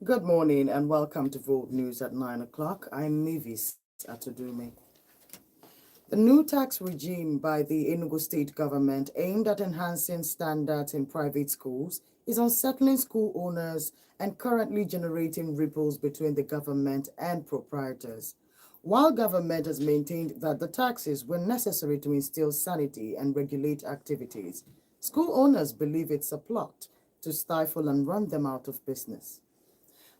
Good morning and welcome to Vote News at 9 o'clock. I'm Mavis Atudume. The new tax regime by the Enugu state government aimed at enhancing standards in private schools is unsettling school owners and currently generating ripples between the government and proprietors. While government has maintained that the taxes were necessary to instill sanity and regulate activities, school owners believe it's a plot to stifle and run them out of business.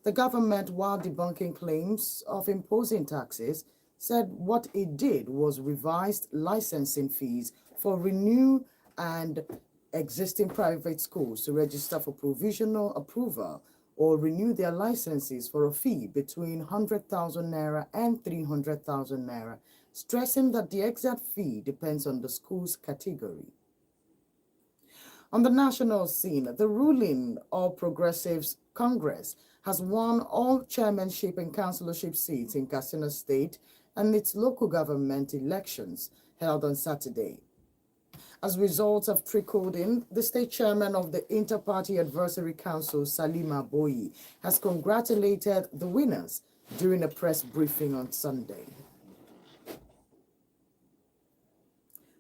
The government, while debunking claims of imposing taxes, said what it did was revised licensing fees for renew and existing private schools to register for provisional approval or renew their licenses for a fee between 100,000 naira and 300,000 naira, stressing that the exact fee depends on the school's category. On the national scene, the ruling All Progressives Congress has won all chairmanship and councillorship seats in Katsina State and its local government elections held on Saturday. As results have trickled in, the state chairman of the Inter-Party Advisory Council, Salima Boyi, has congratulated the winners during a press briefing on Sunday.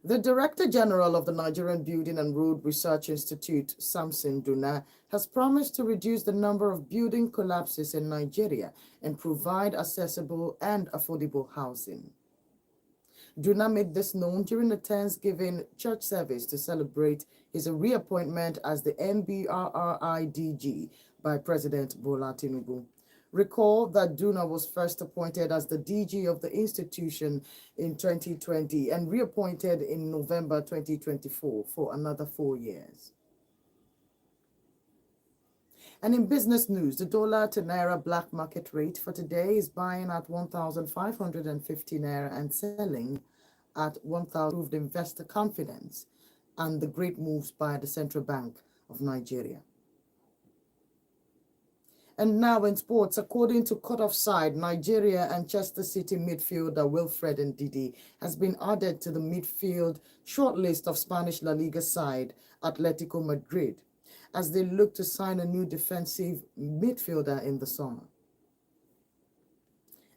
The Director General of the Nigerian Building and Road Research Institute, Samson Duna, has promised to reduce the number of building collapses in Nigeria and provide accessible and affordable housing. Duna made this known during the Thanksgiving church service to celebrate his reappointment as the NBRRIDG by President Bola Tinubu. Recall that Duna was first appointed as the DG of the institution in 2020 and reappointed in November 2024 for another 4 years. And in business news, the dollar to naira black market rate for today is buying at 1,550 naira and selling at 1,000. Improved investor confidence and the great moves by the Central Bank of Nigeria. And now in sports, according to Cut Offside, Nigeria and Chester City midfielder Wilfred Ndidi has been added to the midfield shortlist of Spanish La Liga side Atletico Madrid as they look to sign a new defensive midfielder in the summer.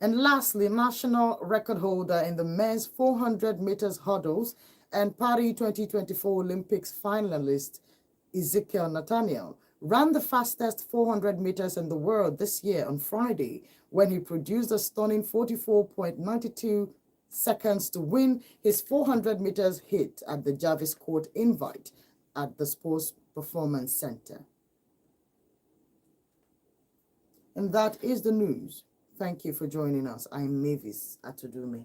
And lastly, national record holder in the men's 400 meters hurdles and Paris 2024 Olympics finalist Ezekiel Nathaniel ran the fastest 400 meters in the world this year on Friday when he produced a stunning 44.92 seconds to win his 400 meters hit at the Jarvis Court Invite at the Sports Performance Center. And that is the news. Thank you for joining us. I'm Mavis Atudume.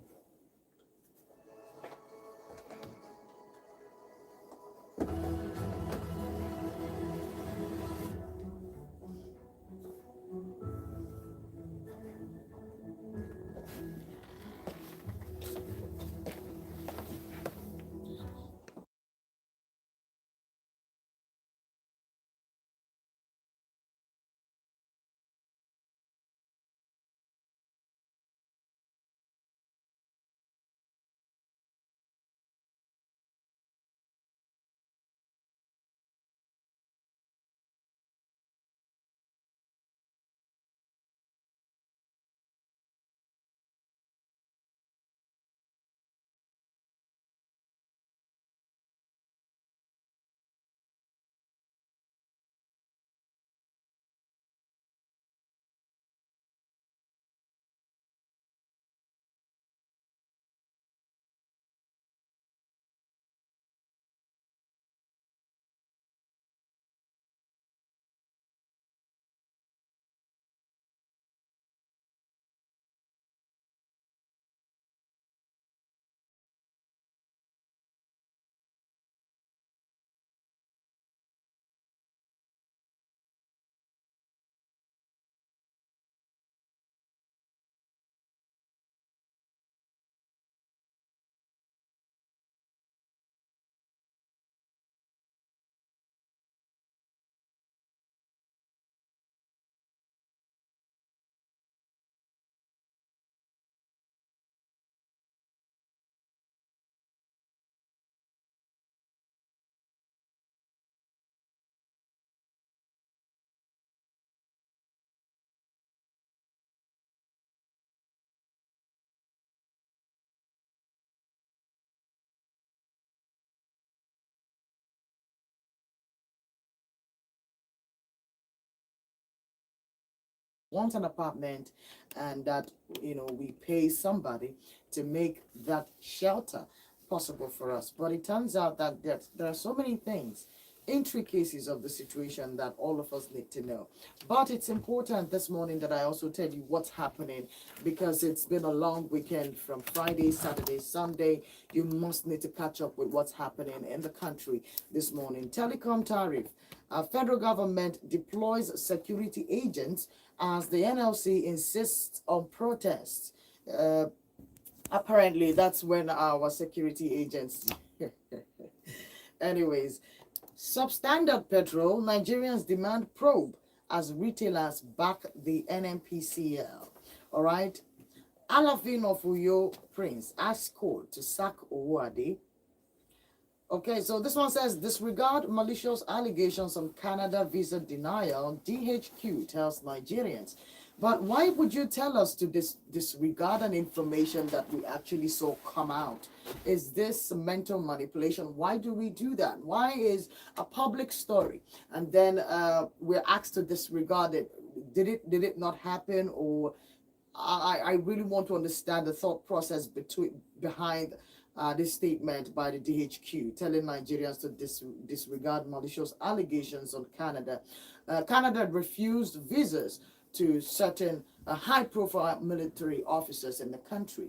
want an apartment, and that we pay somebody to make that shelter possible for us. But it turns out that there are so many things, intricacies of the situation, that all of us need to know. But it's important this morning that I also tell you what's happening, because it's been a long weekend from Friday, Saturday, Sunday. You must need to catch up with what's happening in the country this morning. Telecom tariff. Federal government deploys security agents as the NLC insists on protests. Apparently, that's when our security agents. Anyways, substandard petrol, Nigerians demand probe as retailers back the NNPCL. All right. Alafin of Uyo Prince asks court to sack Owade. Okay, so this one says, disregard malicious allegations on Canada visa denial, DHQ tells Nigerians. But why would you tell us to disregard an information that we actually saw come out? Is this mental manipulation? Why do we do that? Why is a public story and then we're asked to disregard it? Did it not happen? Or I really want to understand the thought process behind this statement by the DHQ telling Nigerians to disregard malicious allegations on Canada. Canada refused visas to certain high-profile military officers in the country.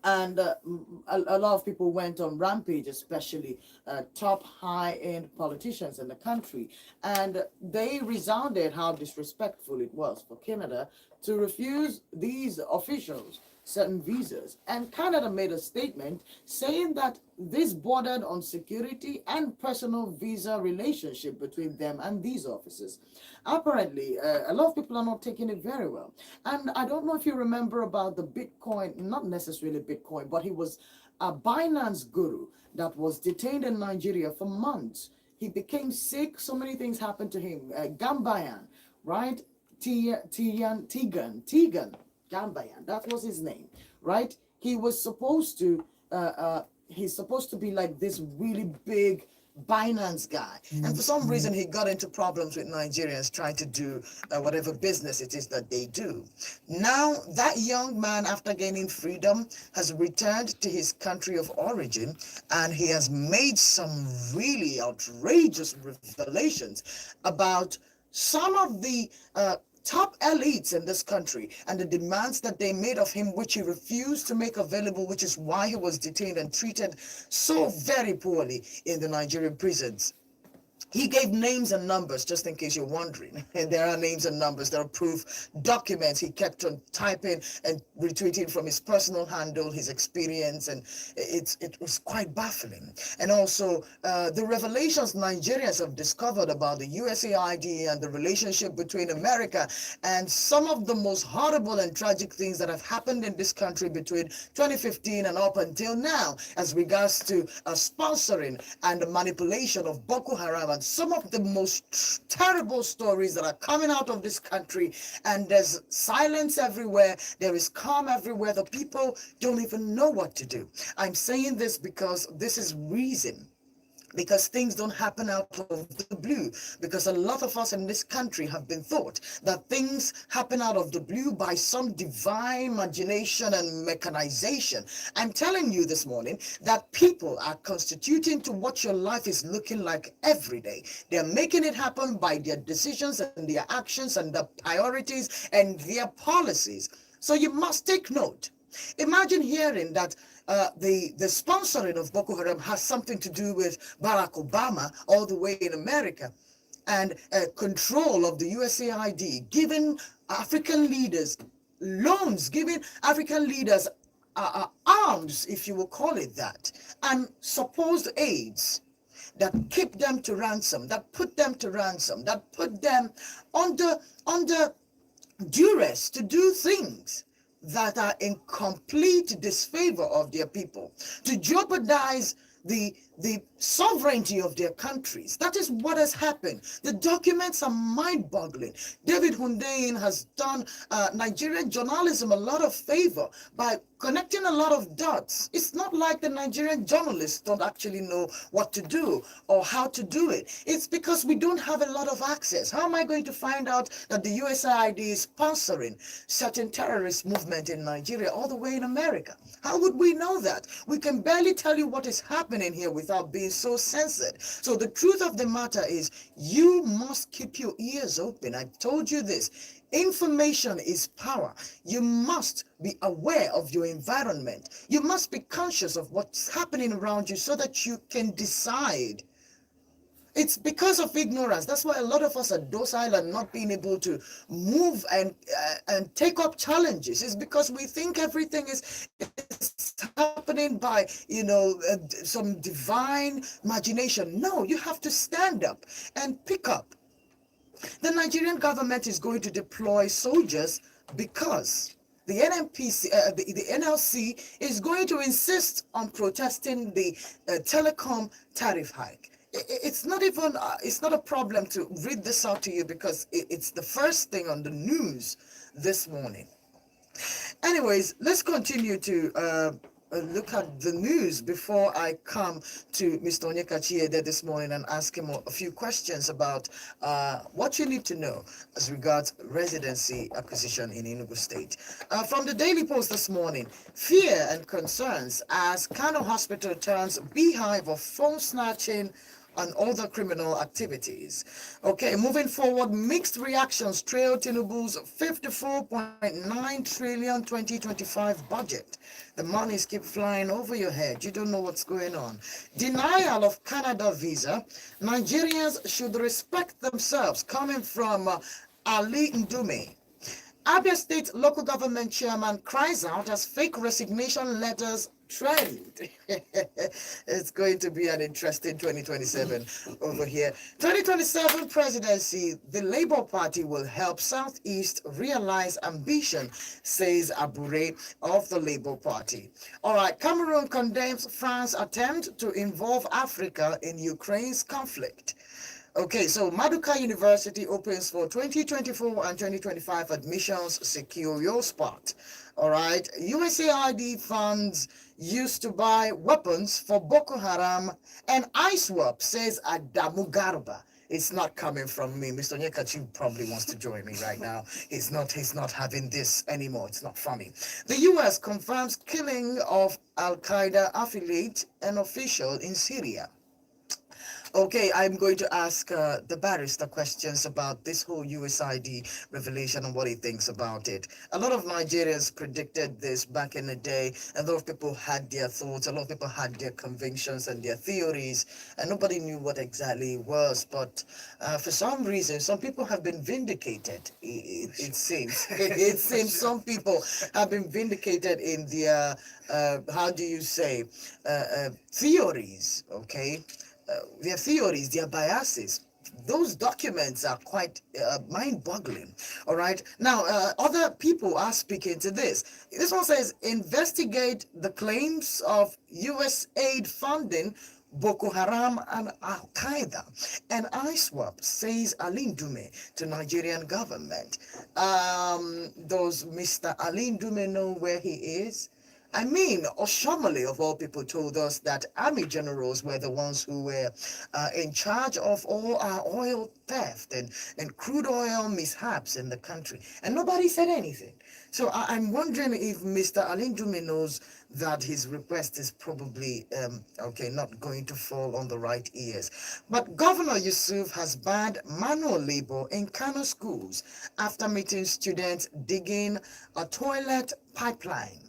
And a lot of people went on rampage, especially top high-end politicians in the country. And they resounded how disrespectful it was for Canada to refuse these officials certain visas. And Canada made a statement saying that this bordered on security and personal visa relationship between them and these officers. Apparently, a lot of people are not taking it very well. And I don't know if you remember about the Bitcoin, not necessarily Bitcoin, but he was a Binance guru that was detained in Nigeria for months. He became sick. So many things happened to him. Gambayan, right? Tegan Gambayan, that was his name, right? He was supposed to, he's supposed to be like this really big Binance guy. And for some reason, he got into problems with Nigerians trying to do whatever business it is that they do. Now, that young man, after gaining freedom, has returned to his country of origin, and he has made some really outrageous revelations about some of the top elites in this country and the demands that they made of him, which he refused to make available, which is why he was detained and treated so very poorly in the Nigerian prisons. He gave names and numbers, just in case you're wondering. And there are names and numbers, there are proof documents. He kept on typing and retweeting from his personal handle, his experience, and it was quite baffling. And also, the revelations Nigerians have discovered about the USAID and the relationship between America and some of the most horrible and tragic things that have happened in this country between 2015 and up until now, as regards to sponsoring and the manipulation of Boko Haram, and some of the most terrible stories that are coming out of this country. And there's silence everywhere, there is calm everywhere. The people don't even know what to do. I'm saying this because this is reason, because things don't happen out of the blue, because a lot of us in this country have been taught that things happen out of the blue by some divine imagination and mechanization. I'm telling you this morning that people are constituting to what your life is looking like every day. They're making it happen by their decisions and their actions and their priorities and their policies. So you must take note. Imagine hearing that the sponsoring of Boko Haram has something to do with Barack Obama all the way in America, and control of the USAID, giving African leaders loans, giving African leaders arms, if you will call it that, and supposed aids that keep them to ransom, that put them to ransom, that put them under duress to do things that are in complete disfavor of their people, to jeopardize the sovereignty of their countries. That is what has happened. The documents are mind-boggling. David Hundeyin has done Nigerian journalism a lot of favor by connecting a lot of dots. It's not like the Nigerian journalists don't actually know what to do or how to do it. It's because we don't have a lot of access. How am I going to find out that the USAID is sponsoring certain terrorist movement in Nigeria all the way in America? How would we know that? We can barely tell you what is happening here without being so censored. So the truth of the matter is you must keep your ears open. I've told you this. Information is power. You must be aware of your environment. You must be conscious of what's happening around you so that you can decide. It's because of ignorance. That's why a lot of us are docile and not being able to move and take up challenges. It's because we think everything is happening by some divine imagination. No, you have to stand up and pick up. The Nigerian government is going to deploy soldiers because the the NLC is going to insist on protesting the telecom tariff hike. It's not even, it's not a problem to read this out to you because it's the first thing on the news this morning. Anyways, let's continue to look at the news before I come to Mr. Onyeka Chiede this morning and ask him a few questions about what you need to know as regards residency acquisition in Enugu State. From the Daily Post this morning, fear and concerns as Kano Hospital turns beehive of phone snatching and other criminal activities. Okay, moving forward, mixed reactions trail Tinubu's 54.9 trillion 2025 budget. The monies keep flying over your head. You don't know what's going on. Denial of Canada visa. Nigerians should respect themselves, coming from Ali Ndume. Abia State local government chairman cries out as fake resignation letters trend. It's going to be an interesting 2027 over here. 2027 presidency, the Labour Party will help Southeast realize ambition, says Abure of the Labour Party. All right, Cameroon condemns France's attempt to involve Africa in Ukraine's conflict. Okay, so Maduka University opens for 2024 and 2025 admissions. Secure your spot. All right, USAID funds used to buy weapons for Boko Haram, and ISWAP, says Adamu Garba. It's not coming from me. Mr. Nyekachi probably wants to join me right now. He's not having this anymore. It's not funny. The US confirms killing of Al-Qaeda affiliate and official in Syria. Okay, I'm going to ask the barrister questions about this whole USID revelation and what he thinks about it. A lot of Nigerians predicted this back in the day. A lot of people had their thoughts. A lot of people had their convictions and their theories, and nobody knew what exactly it was. But for some reason, some people have been vindicated, it seems. It seems some people have been vindicated in their, how do you say, theories, okay? Their theories, their biases. Those documents are quite mind-boggling. All right. Now, other people are speaking to this. This one says, investigate the claims of U.S. aid funding Boko Haram and Al Qaeda, and ISWAP, says Ali Ndume to Nigerian government. Does Mr. Ali Ndume know where he is? I mean, Oshomole, of all people, told us that army generals were the ones who were in charge of all our oil theft and crude oil mishaps in the country. And nobody said anything. So I'm wondering if Mr. Ali Ndume knows that his request is probably, not going to fall on the right ears. But Governor Yusuf has banned manual labor in Kano schools after meeting students digging a toilet pipeline.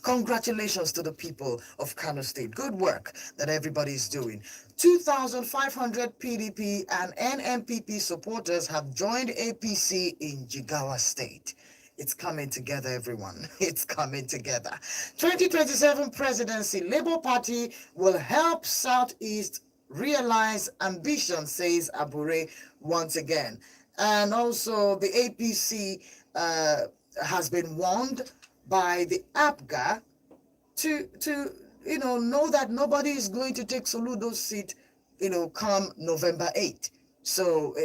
Congratulations to the people of Kano State. Good work that everybody is doing. 2,500 PDP and NMPP supporters have joined APC in Jigawa State. It's coming together, everyone. It's coming together. 2027 presidency, Labour Party will help Southeast realize ambition, says Abure once again. And also the APC has been warned by the APGA to know that nobody is going to take Soludo's seat, come November 8th. So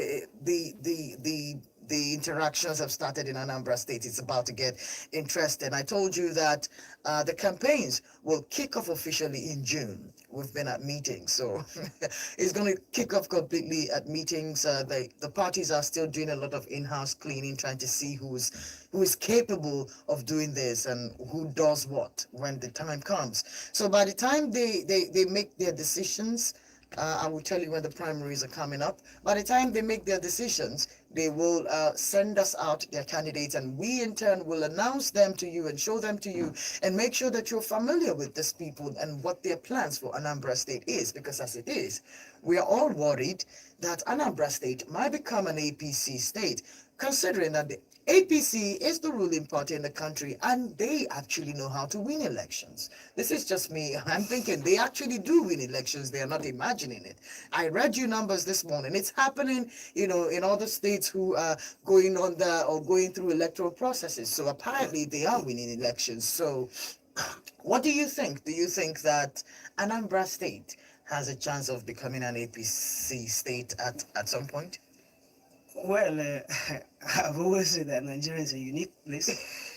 the interactions have started in Anambra State. It's about to get interesting. I told you that the campaigns will kick off officially in June. We've been at meetings, so it's going to kick off completely at meetings. The parties are still doing a lot of in-house cleaning, trying to see who is capable of doing this and who does what when the time comes. So by the time they make their decisions, I will tell you when the primaries are coming up. By the time they make their decisions, they will send us out their candidates, and we in turn will announce them to you and show them to you and make sure that you're familiar with these people and what their plans for Anambra State is. Because as it is, we are all worried that Anambra State might become an APC state, considering that the APC is the ruling party in the country and they actually know how to win elections. This is just me. I'm thinking they actually do win elections. They are not imagining it. I read you numbers this morning. It's happening, in other states who are going on or going through electoral processes. So apparently they are winning elections. So what do you think? Do you think that Anambra State has a chance of becoming an APC state at some point? Well, I've always said that Nigeria is a unique place.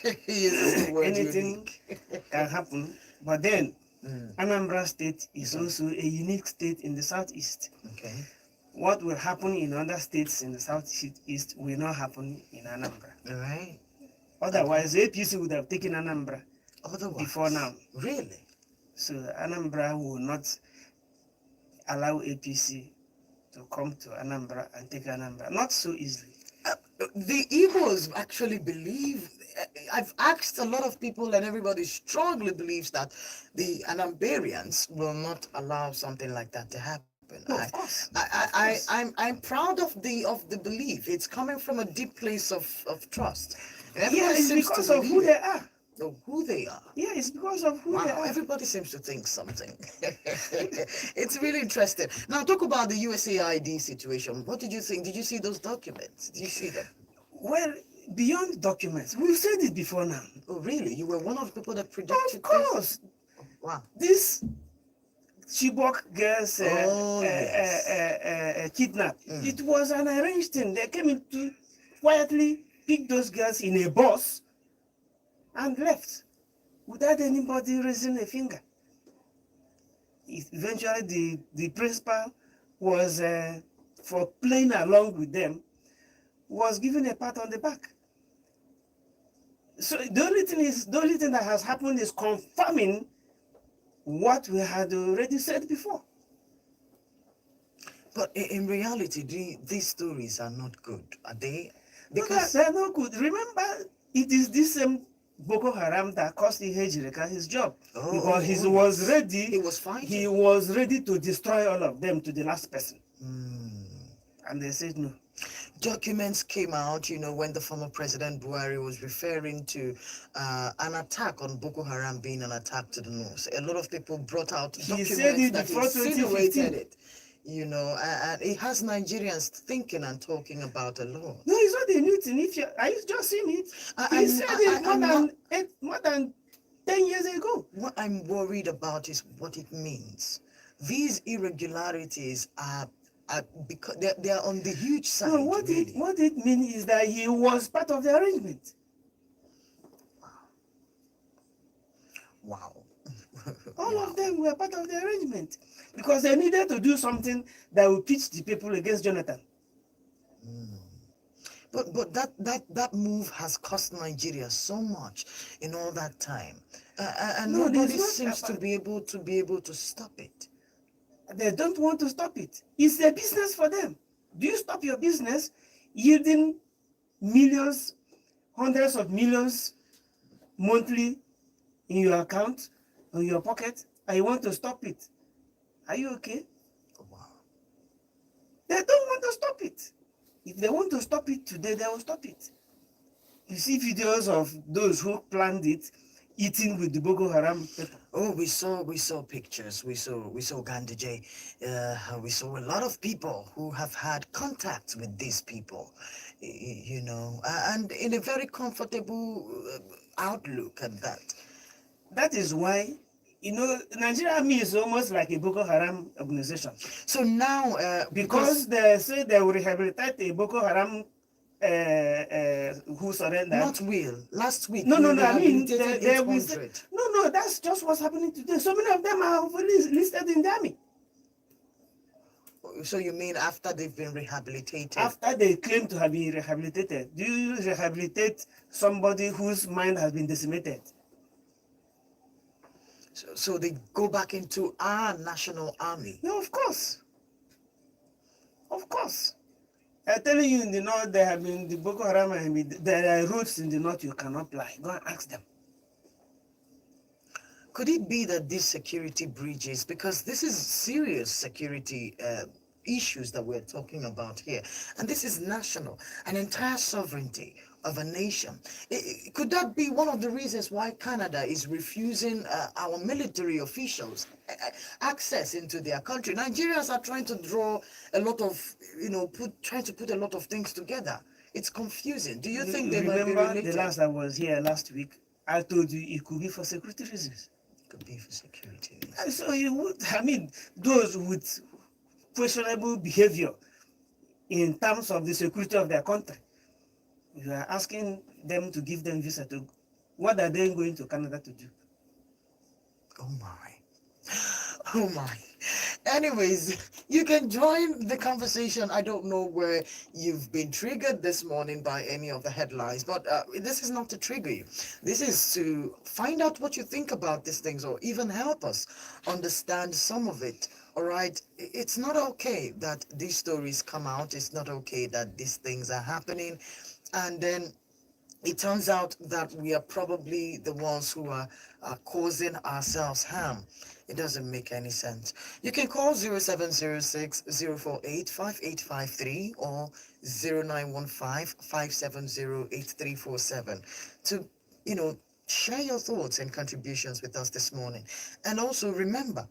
Anything can happen. But then, Anambra State is also a unique state in the southeast. Okay. What will happen in other states in the southeast will not happen in Anambra. All right. Otherwise, APC would have taken Anambra Otherwise, before now. Really? So Anambra will not allow APC to come to Anambra and take Anambra. Not so easily. The Igbos actually believe, I've asked a lot of people and everybody strongly believes that the Anambarians will not allow something like that to happen. No, of course. I'm proud of the belief. It's coming from a deep place of trust. And Yeah, everybody it's seems because to of who believe they it. are. Of who they are. Yeah, it's because of who they Wow, are. everybody seems to think something. It's really interesting. Now, talk about the USAID situation. What did you think? Did you see those documents? Did you see them? Well, beyond documents, we've said it before now. Oh, really? You were one of the people that predicted Of course, Wow. this Chibok girls Yes. kidnapped. It was an arranged thing. They came in to quietly pick those girls in a bus and left without anybody raising a finger. Eventually, the principal was, for playing along with them, was given a pat on the back. So the only thing that has happened is confirming what we had already said before. But in reality, these stories are not good, are they? Because they're not good. Remember, it is this same Boko Haram that cost Ihejireka his job. Because he was ready. He was fighting. He was ready to destroy all of them to the last person. And they said no. Documents came out, when the former President Buhari was referring to an attack on Boko Haram being an attack to the north. A lot of people brought out documents said it that before insinuated 2015. it. And it has Nigerians thinking and talking about a lot. No, it's not a new thing. Are you just seeing it? He said it more than 10 years ago. What I'm worried about is what it means. These irregularities are because they are on the huge side. No, what it means is that he was part of the arrangement. Wow. All of them were part of the arrangement because they needed to do something that would pitch the people against Jonathan. But that move has cost Nigeria so much in all that time, and No, nobody there's seems to be able to stop it. They don't want to stop it. It's a business for them. Do you stop your business yielding millions, hundreds of millions monthly in your account, or your pocket, and you want to stop it? Are you okay? Wow. They don't want to stop it. If they want to stop it today, they will stop it. You see videos of those who planned it eating with the Boko Haram people. Oh, we saw pictures. We saw Gandhi. We saw a lot of people who have had contact with these people, and in a very comfortable outlook at that. That is why You know, Nigeria Army is almost like a Boko Haram organization. So now, Because they say they will rehabilitate a Boko Haram who surrendered. not will. Last week, No, we no, no. I mean, rehabilitated they will say, 800. no, that's just what's happening today. So many of them are listed in the army So you mean after they've been rehabilitated? after they claim to have been rehabilitated. Do you rehabilitate somebody whose mind has been decimated? So they go back into our national army. No, of course. Of course. I'm telling you, in the north, there have been the Boko Haram, there are routes in the north you cannot fly. Go and ask them. Could it be that these security breaches, because this is serious security issues that we're talking about here, and this is national, an entire sovereignty of a nation. Could that be one of the reasons why Canada is refusing our military officials access into their country? Nigerians are trying to draw a lot of, trying to put a lot of things together. It's confusing. Do you think they might be Remember related? the last I was here last week, I told you it could be for security reasons. Could be for security. And so you would, I mean, those with questionable behavior in terms of the security of their country, you are asking them to give them visa to, what are they going to Canada to do? Oh my. Oh my. Anyways, you can join the conversation. I don't know where you've been triggered this morning by any of the headlines, but this is not to trigger you. This is to find out what you think about these things, or even help us understand some of it. All right. It's not okay that these stories come out. It's not okay that these things are happening. And then it turns out that we are probably the ones who are causing ourselves harm. It doesn't make any sense. You can call 0706 048 5853 or 0915 570 8347 to, share your thoughts and contributions with us this morning. And also remember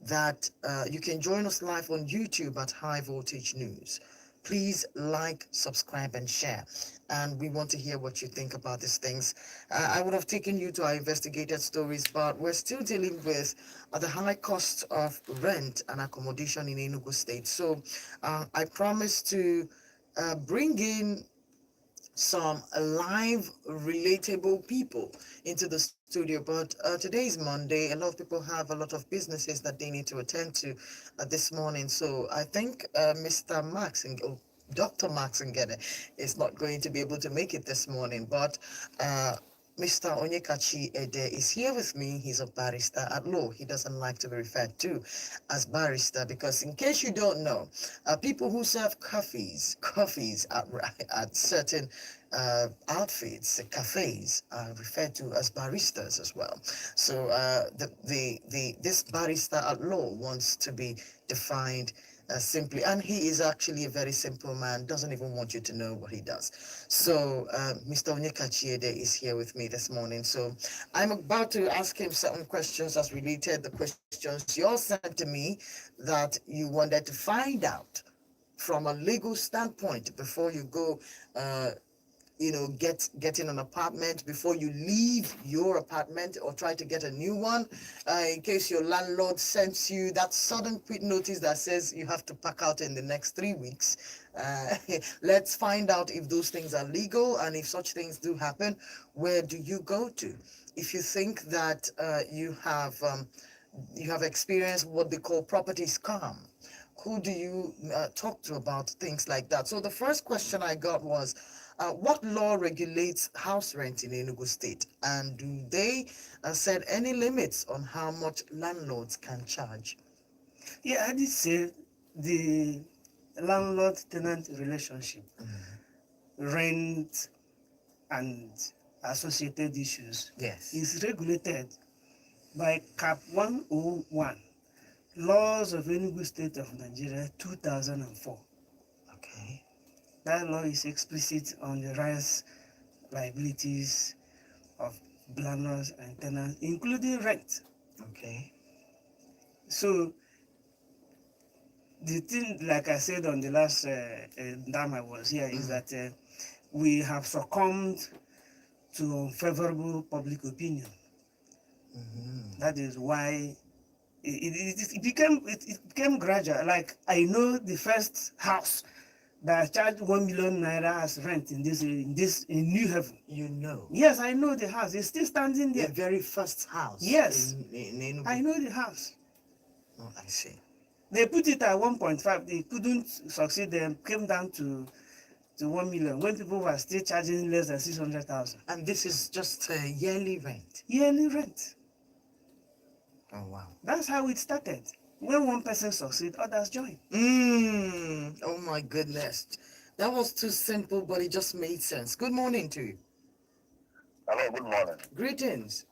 that you can join us live on YouTube at High Voltage News. Please like, subscribe, and share. And we want to hear what you think about these things. I would have taken you to our investigated stories, but we're still dealing with the high cost of rent and accommodation in Enugu State. So I promise to bring in some live, relatable people into the studio. But today is Monday. A lot of people have a lot of businesses that they need to attend to this morning. So I think Mr. Max and Dr. Max Ngede is not going to be able to make it this morning. But Mr. Onyekachi Ede is here with me. He's a barrister at law. He doesn't like to be referred to as barrister because, in case you don't know, people who serve coffees at certain outfits, cafes, are referred to as baristas as well. So this barrister at law wants to be defined simply, and he is actually a very simple man, doesn't even want you to know what he does. So Mr. Onyekachi Ede is here with me this morning. So I'm about to ask him certain questions as related the questions you all sent to me that you wanted to find out from a legal standpoint before you go getting an apartment, before you leave your apartment or try to get a new one, in case your landlord sends you that sudden quit notice that says you have to pack out in the next 3 weeks. Let's find out if those things are legal, and if such things do happen, where do you go to? If you think that you have experienced what they call property scam, who do you talk to about things like that? So the first question I got was, what law regulates house rent in Enugu State? And do they set any limits on how much landlords can charge? Yeah, I did say the landlord-tenant relationship, rent, and associated issues Yes. is regulated by Cap 101, Laws of Enugu State of Nigeria, 2004. Okay. That law is explicit on the rights, liabilities of landlords and tenants, including rent. Okay. So the thing, like I said on the last time I was here, is that we have succumbed to unfavorable public opinion. That is why it became gradual. Like I know the first house that charged 1 million naira as rent in New Haven. You know. Yes, I know the house. It's still standing The there. very first house. Yes. In Enugu. I know the house. Oh, I see. They put it at 1.5. They couldn't succeed. They came down to 1 million when people were still charging less than 600,000. And this is just a yearly rent. Yearly rent. Oh, wow. That's how it started. When one person succeeds, others join. Oh, my goodness. That was too simple, but it just made sense. Good morning to you. Hello, good morning. Greetings.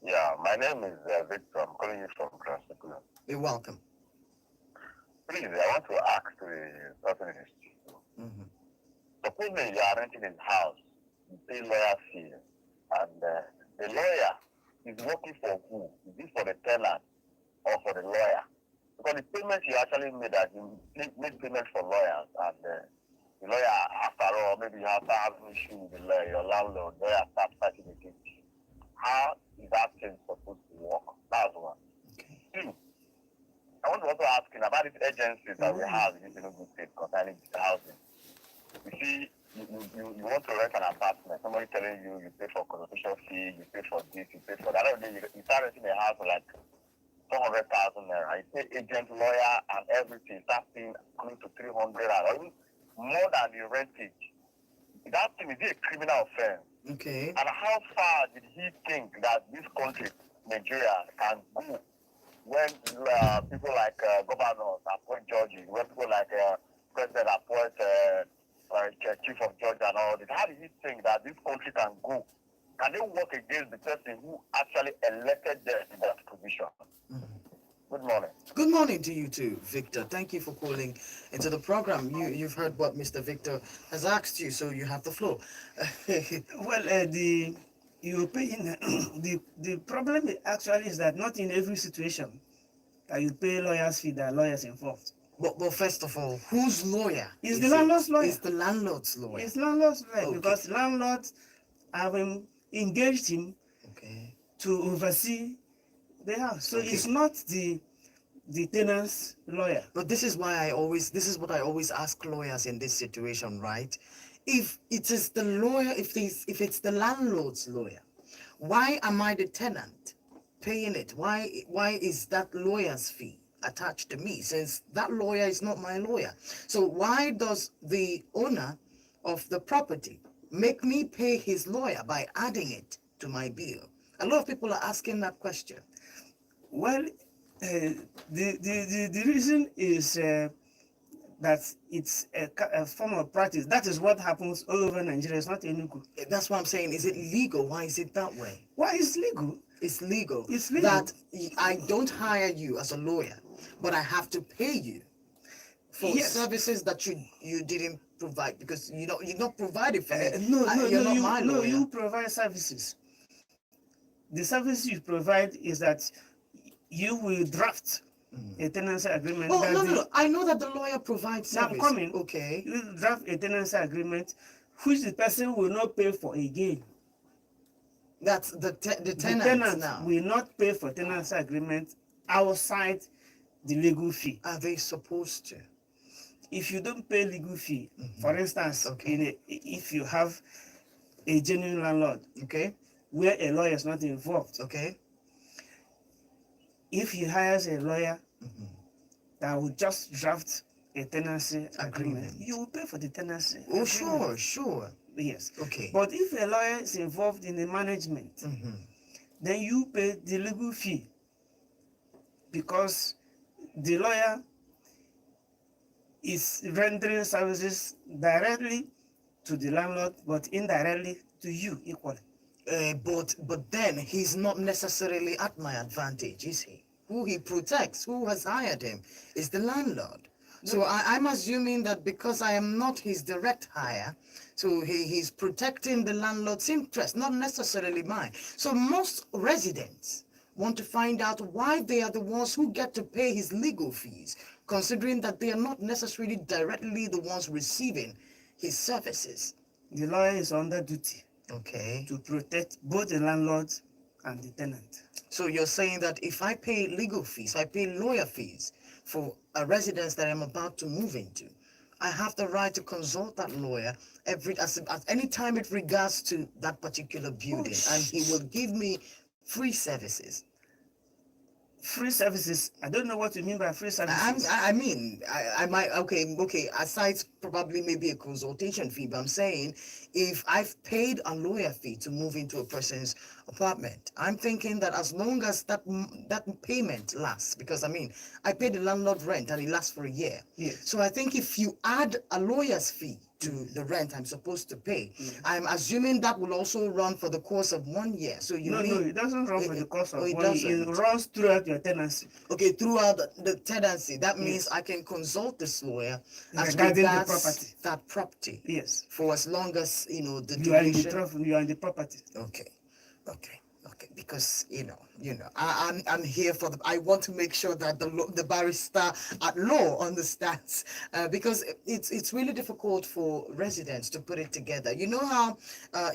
Yeah, my name is Victor. I'm calling you from Transnicola. You're welcome. Please, I want to ask the person in the studio. Supposing you are renting a house, you pay lawyer fee, and the lawyer is working for who? Is this for the tenant or for the lawyer? Because the payments you actually made, that you make payments for lawyers, and the lawyer, after all, maybe you have to have an issue with the lawyer, your landlord, lawyer starts fighting against you. How is that thing supposed to work? That's one. Okay. Two, I want to also ask you about these agencies that we have in this Enugu state concerning housing. You see, you want to rent an apartment, somebody telling you you pay for consultation fee, you pay for this, you pay for that. You start renting a house for like 400,000 naira. You pay agent, lawyer, and everything. Start paying close to 300 or even more than the rentage. That thing is a criminal offense. Okay. And how far did he think that this country, Nigeria, can go when people like governors appoint judges, when people like president appoint chief of judge and all this? How did he think that this country can go? Can they work against the person who actually elected them in that position? Good morning. Good morning to you too, Victor. Thank you for calling into the program. You've heard what Mr. Victor has asked you, so you have the floor. Well, the European, the problem actually is that not in every situation that you pay lawyers fee, there are lawyers involved. But first of all, whose lawyer? It's the landlord's lawyer. It's the landlord's lawyer. It's landlord's lawyer, Okay. because landlords have engaged him Okay. to oversee the house. So Okay. it's not the tenant's lawyer. But this is what I always ask lawyers in this situation, right? If it is the lawyer, if it's the landlord's lawyer, why am I the tenant paying it? Why is that lawyer's fee attached to me, since that lawyer is not my lawyer? So why does the owner of the property make me pay his lawyer by adding it to my bill? A lot of people are asking that question. Well, the reason is that it's a form of practice. That is what happens all over Nigeria. It's not Enugu. That's what I'm saying. Is it legal? Why is it that way? Why is legal? It's legal. It's legal. That I don't hire you as a lawyer, but I have to pay you for Yes. services that you didn't provide, because you're not provided for me. You're not my lawyer. you provide services. The service you provide is that you will draft a tenancy agreement. Oh, that no. I know that the lawyer provides Now, service. coming. Okay. You will draft a tenancy agreement which the person will not pay for again. That's the The tenant tenant now. will not pay for tenancy agreement outside the legal fee. Are they supposed to? If you don't pay legal fee, for instance, Okay. if you have a genuine landlord Okay. where a lawyer is not involved, Okay. if he hires a lawyer that will just draft a tenancy agreement, you will pay for the tenancy Oh, agreement. sure. Yes. Okay. But if a lawyer is involved in the management, then you pay the legal fee, because the lawyer is rendering services directly to the landlord, but indirectly to you equally. But then he's not necessarily at my advantage, is he? Who he protects, who has hired him, is the landlord. So I'm assuming that because I am not his direct hire, so he's protecting the landlord's interest, not necessarily mine. So most residents want to find out why they are the ones who get to pay his legal fees, considering that they are not necessarily directly the ones receiving his services. The lawyer is under duty Okay. to protect both the landlord and the tenant. So you're saying that if I pay legal fees, I pay lawyer fees for a residence that I'm about to move into, I have the right to consult that lawyer at any time it regards to that particular building, and he will give me free services. Free services. I don't know what you mean by free services. I might, okay, aside probably maybe a consultation fee, but I'm saying if I've paid a lawyer fee to move into a person's apartment, I'm thinking that as long as that payment lasts, because I paid the landlord rent and it lasts for a year. Yes. So I think if you add a lawyer's fee to the rent I'm supposed to pay, I'm assuming that will also run for the course of 1 year. So No, it doesn't run for the course of 1 year. It runs throughout your tenancy. Okay, throughout the tenancy. That means I can consult this lawyer as regarding the regards property. that property. Yes. For as long as the You are in the duration. you are in the property. Okay. Because I'm here for I want to make sure that the barrister at law understands, because it's really difficult for residents to put it together. You know how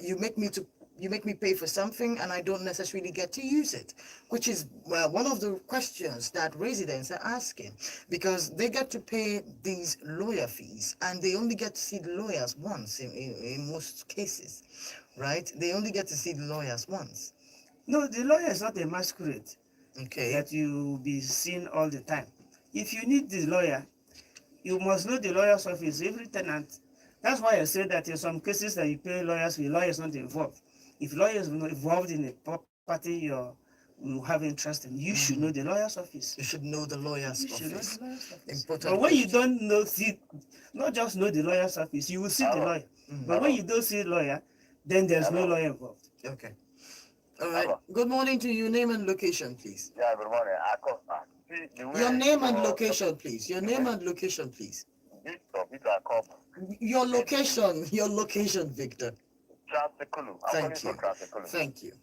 you make me pay for something and I don't necessarily get to use it, which is one of the questions that residents are asking, because they get to pay these lawyer fees and they only get to see the lawyers once in most cases, right? They only get to see the lawyers once. No, the lawyer is not a masquerade Okay. that you be seen all the time. If you need the lawyer, you must know the lawyer's office, every tenant. That's why I say that in some cases that you pay lawyers, the lawyer is not involved. If lawyer is not involved in a property you have interest in, you should know the lawyer's office. You should know the lawyer's You should know office. the lawyer's office. Important. But when you don't know, not just know the lawyer's office, you will see the lawyer. But when you don't see the lawyer, then there's no lawyer involved. Okay. All right. Good morning to you. Name and location, please. Yeah, good morning. I come back. See, the way Your name and location, please. Your name and location, please. Victor come. Your location, Victor. Transekulu. Thank you. Transekulu. Thank you.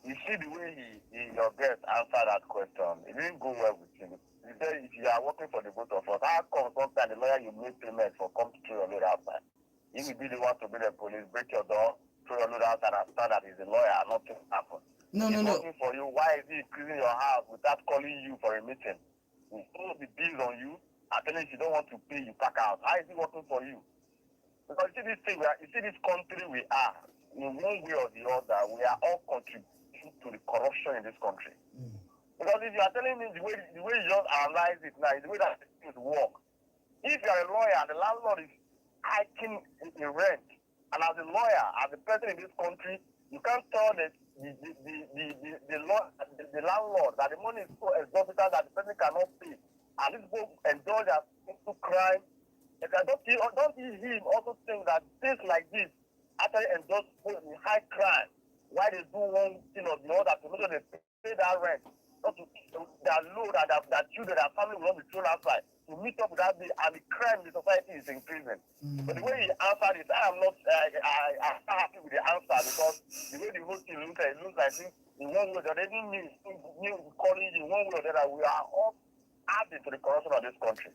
You see the way your guest answered that question, it didn't go well with him. He said if you are working for the both of us, how come sometimes the lawyer you make payment for come to throw your load outside? He will be the one to be the police, break your door, throw your load outside and stand that he's a lawyer and nothing happen. No. Working for you, why is he increasing your house without calling you for a meeting? He throw the bills on you, and then if you don't want to pay, you pack out. How is he working for you? Because you see this thing, you see this country we are, in one way or the other, we are all contributing to the corruption in this country. Because if you are telling me the way you just analyze it now, is the way that things work. If you are a lawyer and the landlord is hiking the rent, and as a lawyer, as a person in this country, you can't tell the landlord that the money is so exorbitant that the person cannot pay, and these people indulge into crime. Don't you hear him also think that things like this actually endorse people in high crime? Why they do one thing or the other to make sure they pay that rent, not to their load and their children, their family will not be thrown outside, to meet up with that bill, and the crime in the society is increasing. But the way he answered it, I'm not happy with the answer, because the way the whole thing looks like in one way or the other, even me calling you one way or the other, we are all adding to the corruption of this country.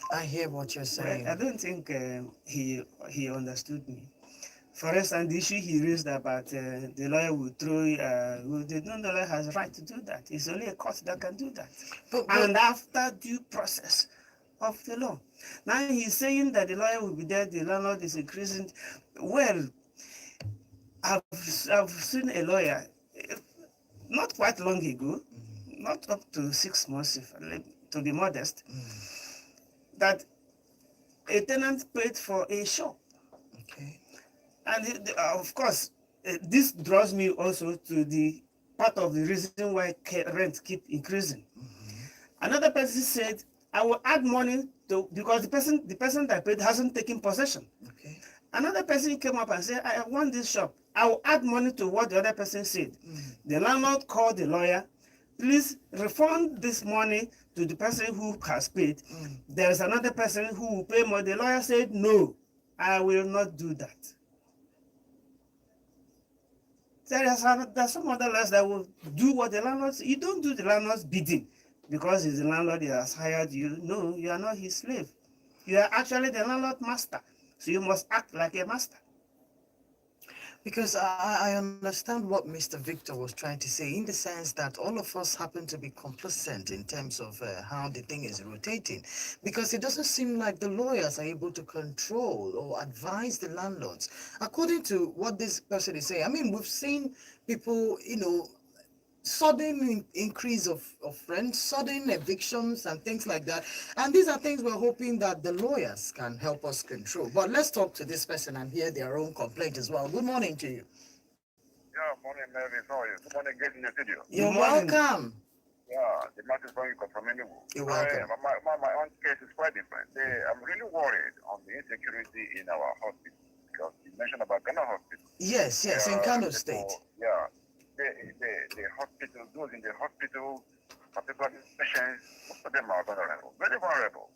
I hear what you're saying. Well, I don't think he understood me. For instance, the issue he raised about the lawyer will throw, the lawyer has right to do that. It's only a court that can do that. And after due process of the law. Now he's saying that the lawyer will be there, the landlord is increasing. Well, I've seen a lawyer not quite long ago, not up to 6 months, to be modest, that a tenant paid for a shop. Okay. And of course, this draws me also to the part of the reason why rent keep increasing. Another person said, I will add money to, because the person that paid hasn't taken possession. Okay. Another person came up and said, I want this shop. I will add money to what the other person said. The landlord called the lawyer, please refund this money to the person who has paid. There's another person who will pay more. The lawyer said, no, I will not do that. There's some other lawyers that will do what the landlord says. You don't do the landlord's bidding because he's the landlord, he has hired you. No, you are not his slave. You are actually the landlord master. So you must act like a master. Because I understand what Mr. Victor was trying to say, in the sense that all of us happen to be complacent in terms of how the thing is rotating. Because it doesn't seem like the lawyers are able to control or advise the landlords. According to what this person is saying, I mean, we've seen people, sudden increase of rent, sudden evictions and things like that. And these are things we're hoping that the lawyers can help us control. But let's talk to this person and hear their own complaint as well. Good morning to you. Yeah, morning, Mary. How are you? Good morning, get in the studio. You're morning. welcome. Yeah, the matter is going from anywhere. You're welcome. My own case is quite different. I'm really worried on the insecurity in our hospital because you mentioned about Ghana Hospital. Yes, in Kano State. Yeah, the hospital, those in the hospital, particularly patients, most of them are vulnerable, very vulnerable.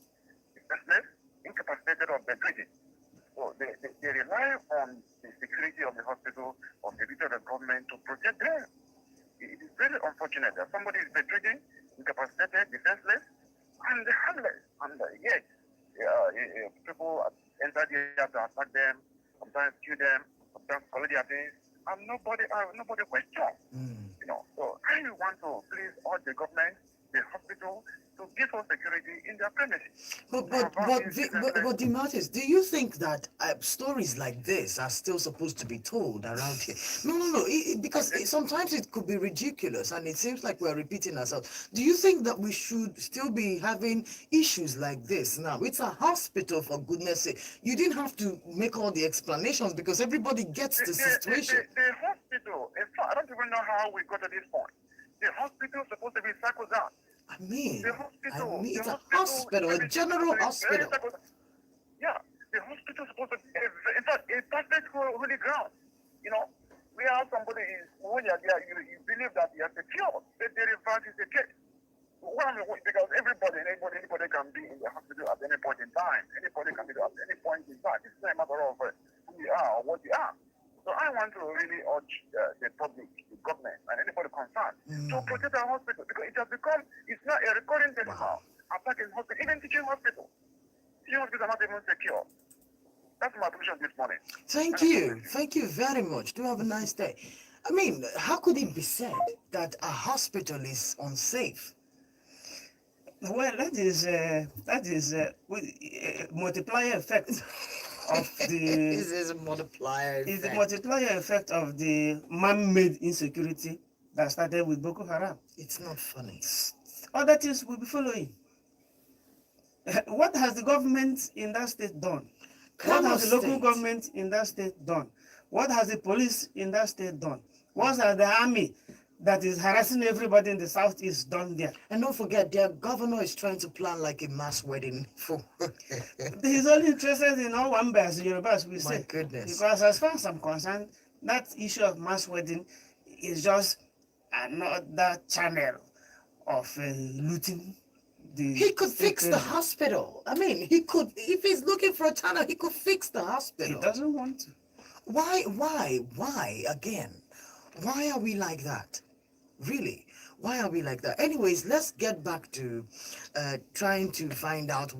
Especially incapacitated or bedridden. So they rely on the security of the hospital, of the federal government to protect them. It is very unfortunate that somebody is bedridden, incapacitated, defenseless, and harmless. And yet, people enter there to attack them, sometimes kill them, sometimes collect their things, and nobody questions. So I want to please urge the government, the hospital, to give us security in their premises. But Demartis, do you think that stories like this are still supposed to be told around here? No, because sometimes it could be ridiculous and it seems like we're repeating ourselves. Do you think that we should still be having issues like this now? It's a hospital, for goodness sake. You didn't have to make all the explanations because everybody gets the situation. The hospital, in fact, I don't even know how we got to this point. The hospital is supposed to be circumcised. I mean, it's a hospital, a general hospital. Yeah, the hospital is supposed to be, in fact, a perfect holy ground. We have somebody when you're there, you believe that you are secure. The reverse is the case. Because anybody can be in the hospital at any point in time. Anybody can be at any point in time. This is a matter of who you are or what you are. So I want to really urge the public, the government, and anybody concerned to protect our hospital because it has become, it's not a recurring thing now. Attacking hospital, even teaching hospital. Teaching hospitals are not even secure. That's my position this morning. Thank you. Thank you very much. Do have a nice day. I mean, how could it be said that a hospital is unsafe? Well, that is multiplier effect of the. This is a multiplier It's the effect. multiplier effect of the man-made insecurity that started with Boko Haram. It's not funny. Other things will be following. What has the government in that state done? What has the local government in that state done? What has the police in that state done? What has the army that is harassing everybody in the southeast done there? And don't forget, their governor is trying to plan like a mass wedding for. He's only interested in all Wambas and Yorubas, we say. My goodness. Because as far as I'm concerned, that issue of mass wedding is just another channel of looting. He could fix the hospital. I mean, he could, if he's looking for a channel, he could fix the hospital. He doesn't want to. Why again? Why are we like that? Really? Why are we like that? Anyways, let's get back to trying to find out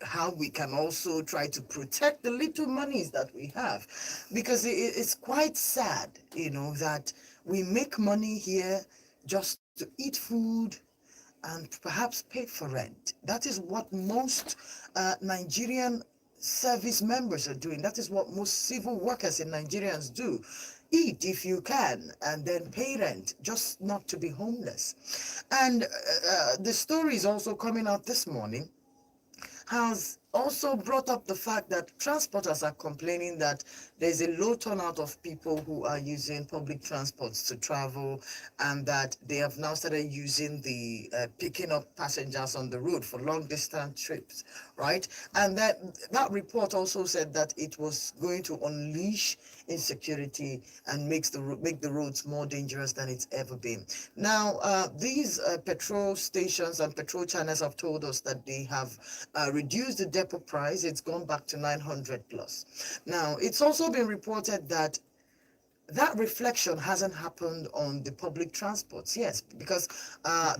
how we can also try to protect the little monies that we have. Because it's quite sad, that we make money here just to eat food and perhaps pay for rent. That is what most Nigerian service members are doing. That is what most civil workers in Nigerians do. Eat if you can and then pay rent, just not to be homeless. And the story is also coming out this morning, has also brought up the fact that transporters are complaining that there's a low turnout of people who are using public transports to travel, and that they have now started using the picking up passengers on the road for long distance trips, right? And that report also said that it was going to unleash insecurity and make the roads more dangerous than it's ever been. Now, these petrol stations and petrol channels have told us that they have reduced the depot price. It's gone back to 900 plus. Now, it's also been reported that that reflection hasn't happened on the public transports, yes, because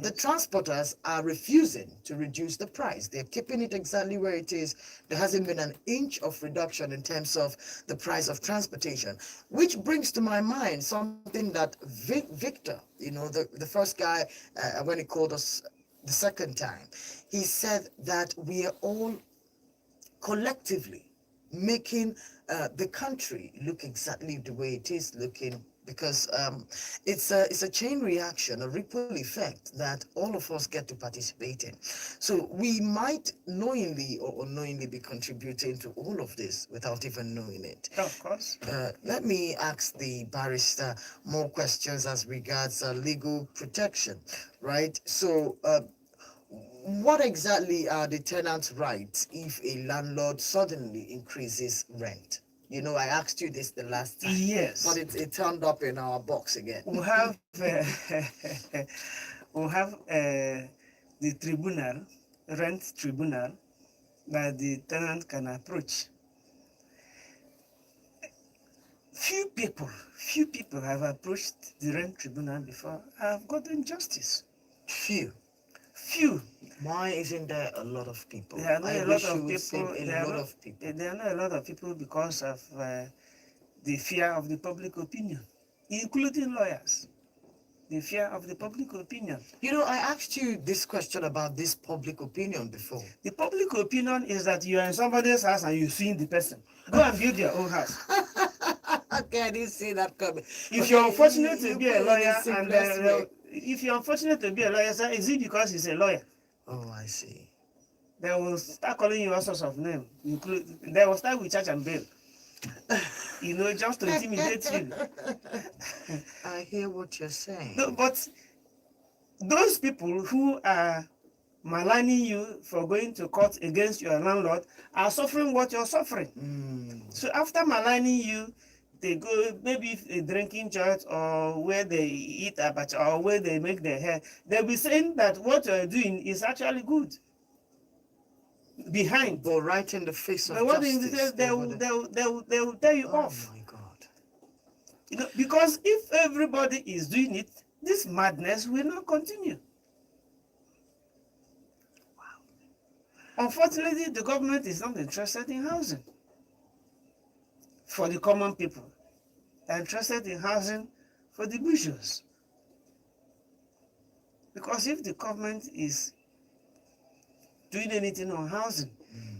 the transporters are refusing to reduce the price. They're keeping it exactly where it is. There hasn't been an inch of reduction in terms of the price of transportation, which brings to my mind something that Victor, the first guy, when he called us the second time, he said that we are all collectively making the country look exactly the way it is looking, because it's a chain reaction, a ripple effect that all of us get to participate in. So we might knowingly or unknowingly be contributing to all of this without even knowing it. Of course. Let me ask the barrister more questions as regards legal protection, right? So what exactly are the tenant's rights if a landlord suddenly increases rent? I asked you this the last time. Yes. But it turned up in our box again. We have the tribunal, rent tribunal, that the tenant can approach. Few people have approached the rent tribunal before. Have gotten justice. Few. Few. Why isn't there a lot of people? There are not I a wish lot you of would say people. a lot of people. There are not a lot of people because of the fear of the public opinion, including lawyers. The fear of the public opinion. I asked you this question about this public opinion before. The public opinion is that you are in somebody's house and you've seen the person. Go and build your own house. Okay, I didn't see that coming. If you're Okay, unfortunate to you be put a it in lawyer, the and simplest way. if you're unfortunate to be a lawyer, sir, is it because he's a lawyer? Oh, I see. They will start calling you all sorts of names. They will start with charge and bail. Just to intimidate you. I hear what you're saying. No, but those people who are maligning you for going to court against your landlord are suffering what you're suffering. So after maligning you, they go maybe a drinking church or where they eat abacha or where they make their hair. They'll be saying that what you're doing is actually good. Behind. But right in the face of But what justice. they will tell you off. Oh my God. Because if everybody is doing it, this madness will not continue. Wow. Unfortunately, the government is not interested in housing for the common people. They're interested in housing for the bourgeois. Because if the government is doing anything on housing,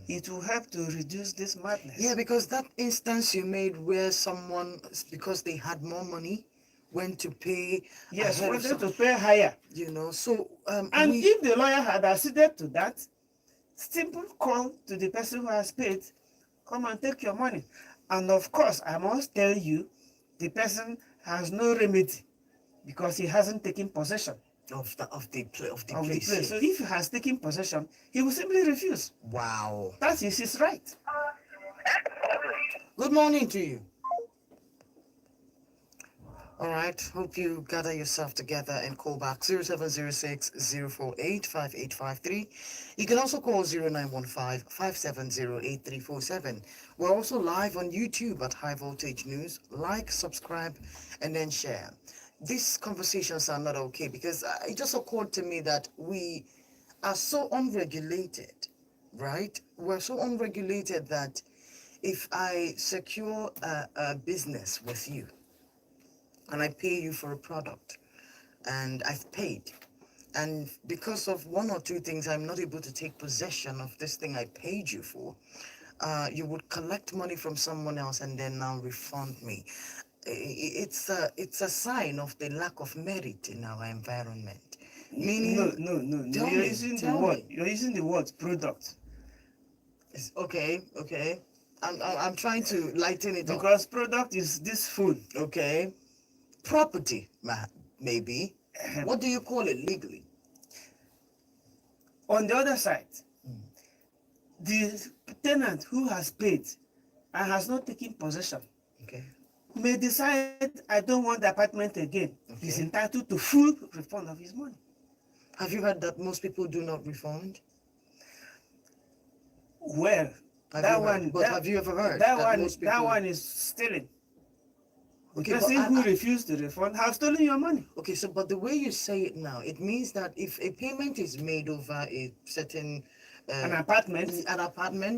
it will help to reduce this madness. Yeah, because that instance you made where someone, because they had more money, went to pay. Yes, wanted to pay higher. So and if the lawyer had acceded to that, simple call to the person who has paid, come and take your money. And of course, I must tell you, the person has no remedy because he hasn't taken possession of the place. So if he has taken possession, he will simply refuse. Wow. That is his right. Good morning to you. All right, hope you gather yourself together and call back 0706-048-5853. You can also call 0915-570-8347. We're also live on YouTube at High Voltage News. Like, subscribe, and then share. These conversations are not okay because it just occurred to me that we are so unregulated, right? We're so unregulated that if I secure a business with you and I pay you for a product and I've paid, and because of one or two things, I'm not able to take possession of this thing I paid you for, you would collect money from someone else and then now refund me. It's a sign of the lack of merit in our environment. Meaning, no. You're using the word product. Okay. I'm trying to lighten it up. Because product is this food. Okay. Property, maybe. What do you call it legally? On the other side, the tenant who has paid and has not taken possession, okay, may decide, I don't want the apartment again. Okay. He's entitled to full refund of his money. Have you heard that most people do not refund? Well, have you ever heard that one is stealing. The Okay, person but who refused to refund have stolen your money. okay, so but the way you say it now, it means that if a payment is made over a certain An apartment,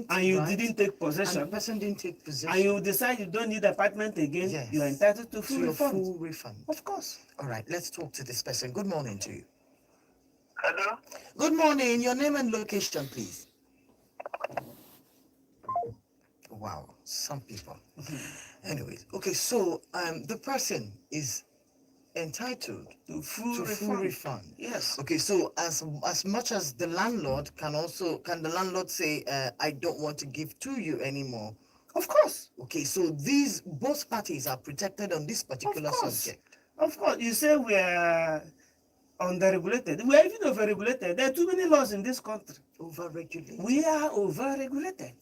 and you right, didn't take and the possession, person didn't take possession, and you decide you don't need the apartment again, yes, you are entitled to to full your refund. full refund. Of course. All right, let's talk to this person. Good morning to you. Hello? Good morning. Your name and location, please. Wow, some people. Anyways, okay, so the person is entitled To full to full refund. refund. Yes. Okay, so as much as the landlord can the landlord say, I don't want to give to you anymore. Of course. Okay, so these both parties are protected on this particular subject. Of course. You say we are underregulated. We are even overregulated. There are too many laws in this country. Overregulated. We are overregulated.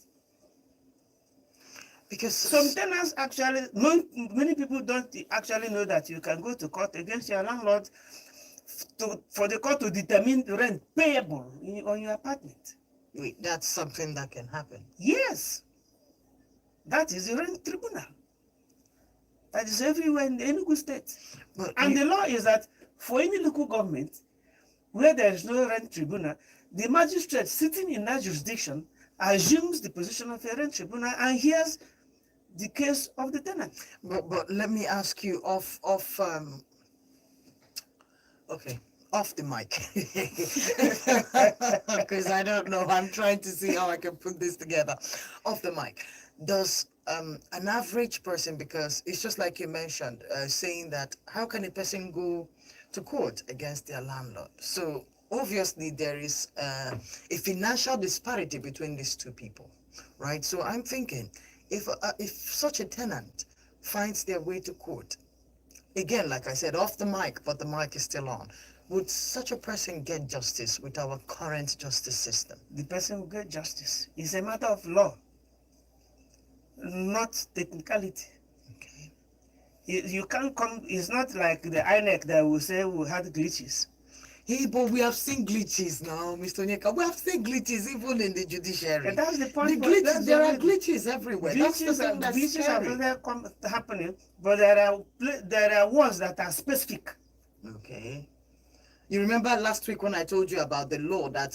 Because Some tenants actually, many people don't actually know that you can go to court against your landlord for the court to determine the rent payable on your apartment. wait, that's something that can happen. Yes, that is the rent tribunal. That is everywhere in the Enugu state. But And the law is that for any local government where there is no rent tribunal, the magistrate sitting in that jurisdiction assumes the position of a rent tribunal and hears the case of the tenant. but let me ask you off the mic, because I don't know. I'm trying to see how I can put this together. Off the mic, does an average person, because it's just like you mentioned, saying that how can a person go to court against their landlord? So obviously there is a financial disparity between these two people, right? So I'm thinking, if such a tenant finds their way to court, again, like I said, off the mic, but the mic is still on, would such a person get justice with our current justice system? The person will get justice. It's a matter of law, not technicality. Okay. You can't come, it's not like the INEC that will say we had glitches. Hey, but we have seen glitches now, Mr. Onyeka. We have seen glitches even in the judiciary. And that's the point. There are glitches everywhere. That's the thing that's glitches scary. are happening, but there are ones that are specific. Okay. You remember last week when I told you about the law that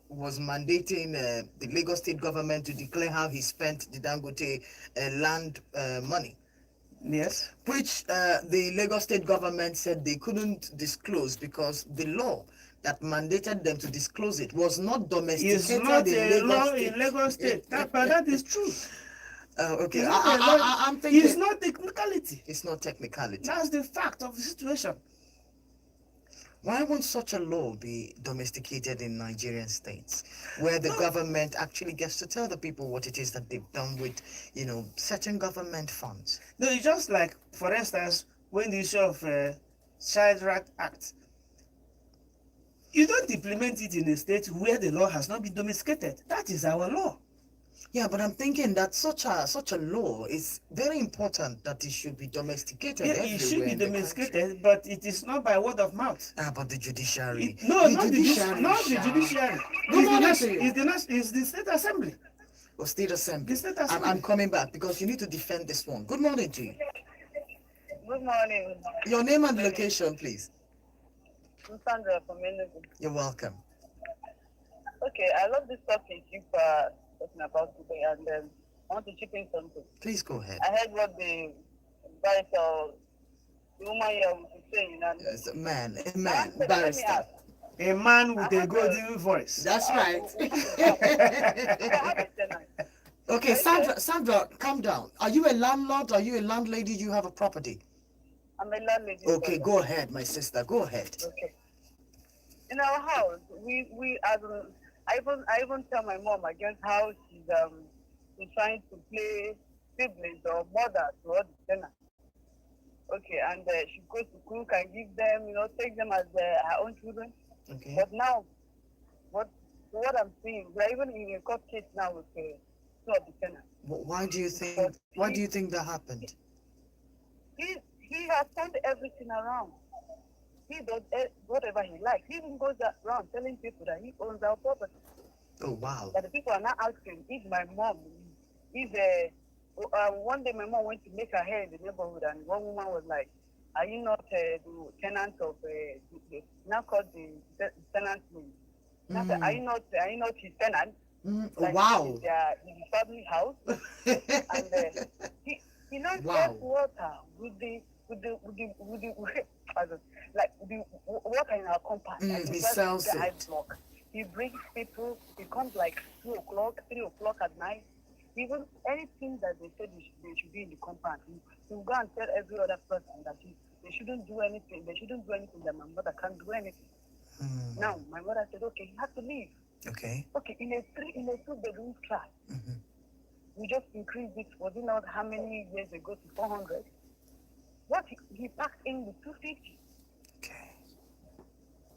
was mandating the Lagos state government to declare how he spent the Dangote land money? Yes. Which the Lagos state government said they couldn't disclose because the law that mandated them to disclose it was not domesticated. It's not a law State. in Lagos State. But that is true. Okay, I'm thinking it's not technicality. It's not technicality. That's the fact of the situation. Why won't such a law be domesticated in Nigerian states, where the government actually gets to tell the people what it is that they've done with, certain government funds? No, it's just like, for instance, when the issue of Child Right Act, you don't implement it in a state where the law has not been domesticated. That is our law. Yeah, but I'm thinking that such a law is very important, that it should be domesticated. Yeah, it should be domesticated, but it is not by word of mouth. But the judiciary. Not the judiciary. It's the state assembly. Or state assembly. The state assembly. I'm coming back because you need to defend this one. Good morning to you. Good morning. Your name and location, please. I'm Sandra from Enugu. You're welcome. Okay, I love this topic you are talking about today, and I want to chip in something. Please go ahead. I heard what the barrister, the woman here was saying. And yes, a man, barrister. A man with a golden voice. That's right. Okay, Sandra, calm down. Are you a landlord? Are you a landlady? You have a property? I'm a landlady. Okay, go ahead, my sister. Go ahead. Okay. In our house, I even tell my mom against how she's trying to play siblings or mother to all the tenants. Okay, and she goes to cook and give them, take them as her own children. Okay. But now, what I'm seeing, we're even in a court case now with two of the tenants. But why do you think that happened? He has turned everything around. He does whatever he likes. He even goes around telling people that he owns our property. Oh, wow. But the people are not asking if my mom is one day my mom went to make her hair in the neighborhood, and one woman was like, "Are you not the tenant of now called the tenant name? Now said, are you not his tenant? Like Wow. in his family house?" And he now Wow. serves water with the like the water in our compound. Like He just sells the ice it. block. He brings people. He comes like 2 o'clock, 3 o'clock at night. Even anything that they said they should be in the compound, he will go and tell every other person that they shouldn't do anything. They shouldn't do anything. That my mother can't do anything. Now my mother said, "Okay, you have to leave." Okay. Okay, in a 2-bedroom flat, Mhm. we just increased it. Was it not how many years ago to 400? What he packed in with 250. Okay.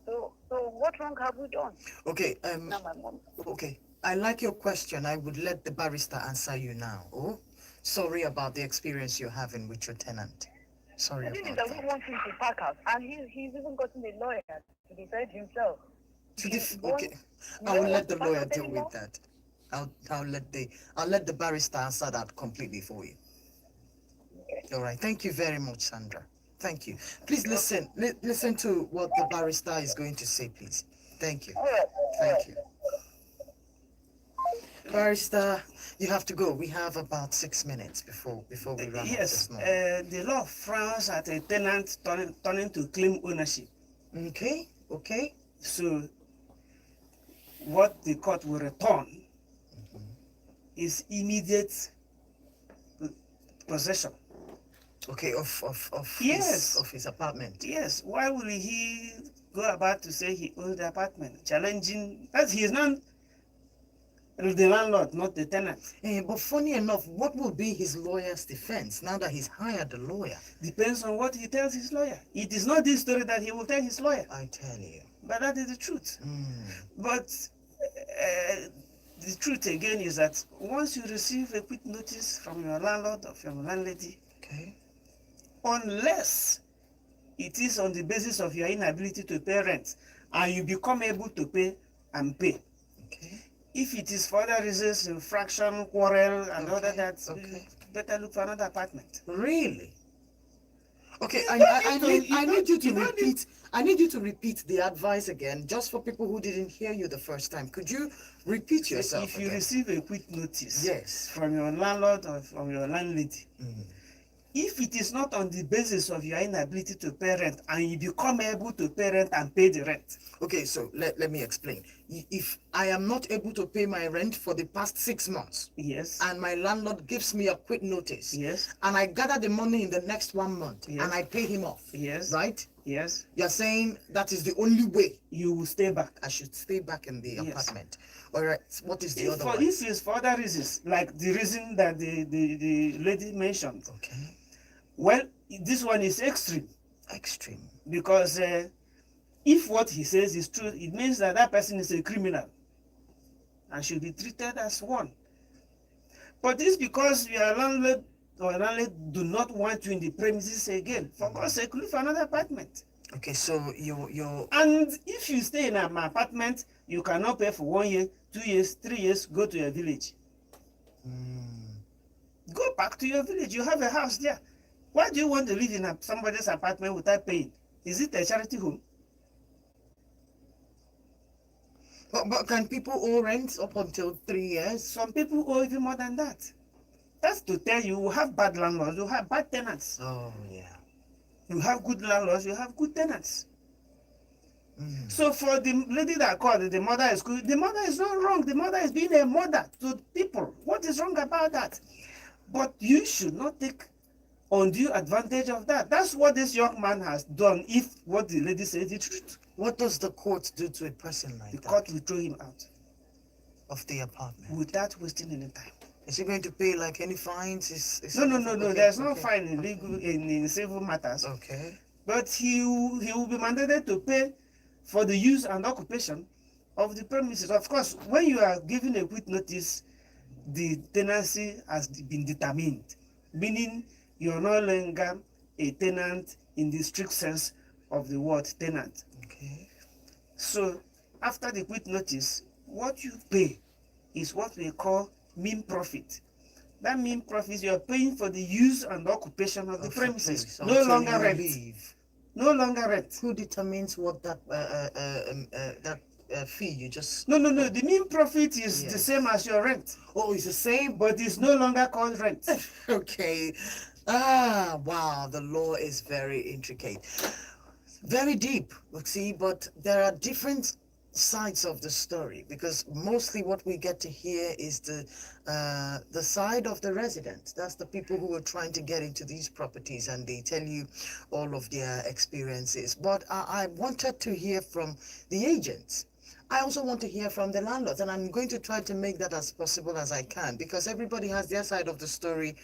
So what wrong have we done? Okay. Now my mom. Okay. I like your question. I would let the barrister answer you now. Oh, sorry about the experience you're having with your tenant. Sorry The thing is about that we that. want him to pack out, and he's even gotten a lawyer to defend himself. Okay. I will let the lawyer deal with that. I'll let the barrister answer that completely for you. Okay. All right. Thank you very much, Sandra. Thank you. Please listen. Listen to what the barrister is going to say, please. Thank you. All right. Thank you. Barrister, you have to go. We have about 6 minutes before we run off Yes, this morning. the law frowns at a tenant turning to claim ownership. Okay. Okay. So what the court will return is immediate possession. Okay. Of Yes. his apartment. Yes, why will he go about to say he owns the apartment? Challenging that he is not the landlord, not the tenant. But funny enough, what will be his lawyer's defense now that he's hired a lawyer? Depends on what he tells his lawyer. It is not this story that he will tell his lawyer, I tell you. but that is the truth. Mm. But the truth again is that once you receive a quick notice from your landlord or from your landlady, Okay. unless it is on the basis of your inability to pay rent and you become able to pay and pay. Okay. If it is for other reasons, infraction, quarrel, and all Okay, that, okay. better look for another apartment. Really? Okay, You I don't need you to you don't need- repeat. I need you to repeat the advice again, just for people who didn't hear you the first time. Could you repeat yourself If you again? receive a quick notice Yes. from your landlord or from your landlady, Mm. if it is not on the basis of your inability to pay rent and you become able to pay rent and pay the rent, Okay, so let me explain. If I am not able to pay my rent for the past 6 months, yes, and my landlord gives me a quick notice, yes, and I gather the money in the next 1 month, Yes. and I pay him off, yes, right? yes, You're saying that is the only way you will stay back. I should stay back in the Yes. apartment. All right, what is the If other for one? if it's for other reasons, like the reason that the lady mentioned, Okay, well, this one is extreme extreme. because if what he says is true, it means that that person is a criminal and should be treated as one. But this because your landlord or landlady do not want you in the premises again. For God's sake, look for another apartment. Okay, so you're And if you stay in an apartment, you cannot pay for 1 year, 2 years, 3 years, go to your village. Go back to your village. You have a house there. Why do you want to live in somebody's apartment without paying? Is it a charity home? but can people owe rent up until 3 years? Some people owe even more than that. That's to tell you, you have bad landlords, you have bad tenants. Oh yeah. You have good landlords, you have good tenants. So for the lady that called, the mother is good. The mother is not wrong. The mother is being a mother to people. What is wrong about that? But you should not take undue advantage of that. That's what this young man has done. If what the lady says is the truth, What does the court do to a person like the that? court will throw him out Of the apartment? without wasting any time. Is he going to pay like any fines? Is No. okay, There's no okay, fine in legal in civil matters. Okay. But he will be mandated to pay for the use and occupation of the premises. Of course, when you are given a quick notice, the tenancy has been determined, meaning you're no longer a tenant in the strict sense of the word tenant. Okay. So after the quick notice, what you pay is what we call mean profit. That means profits you're paying for the use and occupation of the Of the premises. place No until longer you rent. leave. No longer rent. Who determines what that fee you just? No. The mean profit is the Yes. same as your rent, Oh, it's the same. but it's no longer called rent. Okay. Ah, wow. The law is very intricate, very deep. See, but there are different sides of the story, because mostly what we get to hear is the side of the resident. That's the people who are trying to get into these properties, and they tell you all of their experiences. But I wanted to hear from the agents. I also want to hear from the landlords, and I'm going to try to make that as possible as I can, because everybody has their side of the story.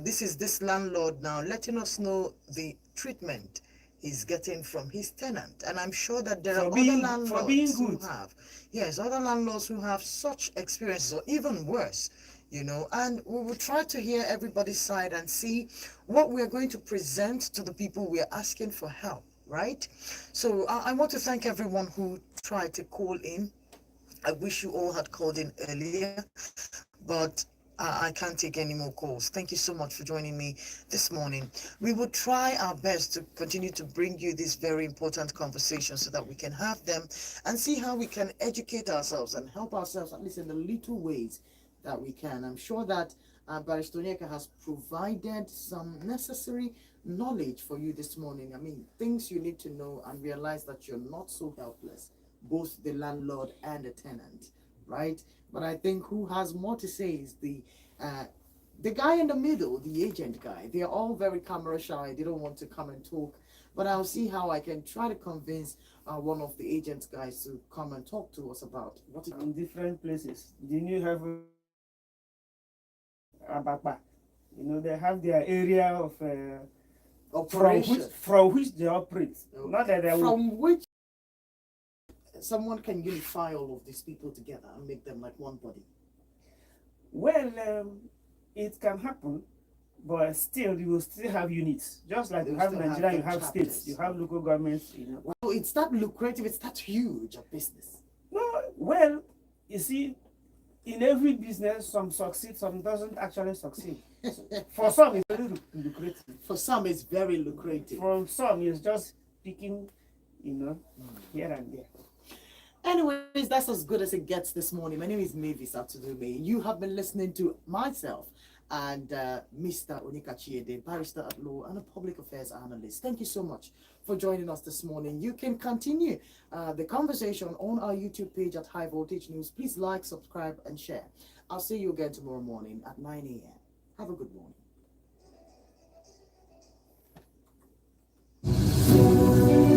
This is this landlord now letting us know the treatment he's getting from his tenant, and I'm sure that there are other landlords who have, yes, other landlords who have such experiences or even worse, you know, and we will try to hear everybody's side and see what we're going to present to the people we're asking for help, right? So I want to thank everyone who tried to call in. I wish you all had called in earlier, but I can't take any more calls. Thank you so much for joining me this morning. We will try our best to continue to bring you these very important conversations so that we can have them and see how we can educate ourselves and help ourselves, at least in the little ways that we can. I'm sure that Barrister Onyeka has provided some necessary knowledge for you this morning. I mean, things you need to know and realize that you're not so helpless, both the landlord and the tenant, right? But I think who has more to say is the guy in the middle, the agent guy. They are all very camera shy. They don't want to come and talk. But I'll see how I can try to convince one of the agent guys to come and talk to us about what In different places. Didn't you have Abapa? You know, they have their area of operation from which they operate. Okay. Not that they will. From which someone can unify all of these people together and make them like one body. Well, it can happen, but still, you will still have units. Just like you have Nigeria, you have states, you have local governments. You know. Well, it's that lucrative. It's that huge a business. No, well, you see, in every business, some succeed, some doesn't actually succeed. For some, it's very lucrative. For some, it's very lucrative. For some, it's just picking, you know, here and there. Anyways, that's as good as it gets this morning. My name is Mavis Atudume. You have been listening to myself and Mr. Onyeka Chiede, barrister at law and a public affairs analyst. Thank you so much for joining us this morning. You can continue the conversation on our YouTube page at High Voltage News. Please like, subscribe, and share. I'll see you again tomorrow morning at 9 a.m. Have a good morning.